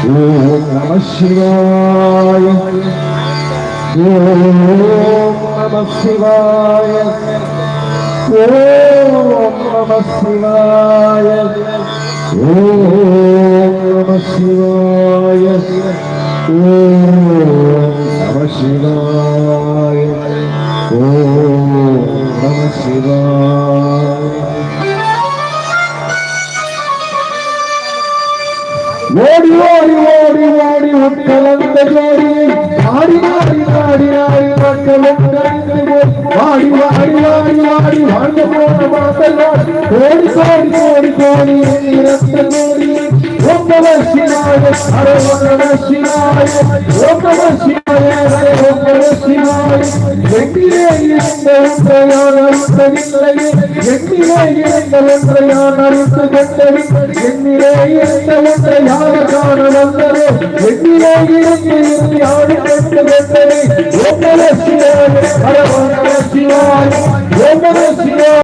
ஓம் நம சிவாய. ஓம் நம சிவாய. ஓம் நம சிவாய. ஓம் நம சிவாய. ஓம் நம சிவாய. ஓம் நம சிவாய. ஓடி ஓடி ஓடி ஓடி உட்கலந்த ஜோடியை ஆடி ஆடி ஆடி ஆடி மக்களும் வாடி வாடி வாடி வாடி வாழ்ந்து போன மாதல் ஓடி கோடி கோடி கோடி இரத்த கோடி ஓம் நம சிவாய. ஹரே ஓம் நம சிவாய. ஓம் நம சிவாய. ஹரே ஓம் நம சிவாய. எங்கிலே இருந்த ஒன்றையான் அறுத்ததில்லையே, எங்கிலே இருந்த ஒன்றையான் அறுத்து கொண்டது, எங்கிலே இருந்த ஒன்றை யார் காண வந்ததோ, எங்கிலே இருந்து யாரு கொண்டு வந்தது. ஓம் நம சிவாய. ஹரே ஓம் நம சிவாய. ஓம் நம சிவாய.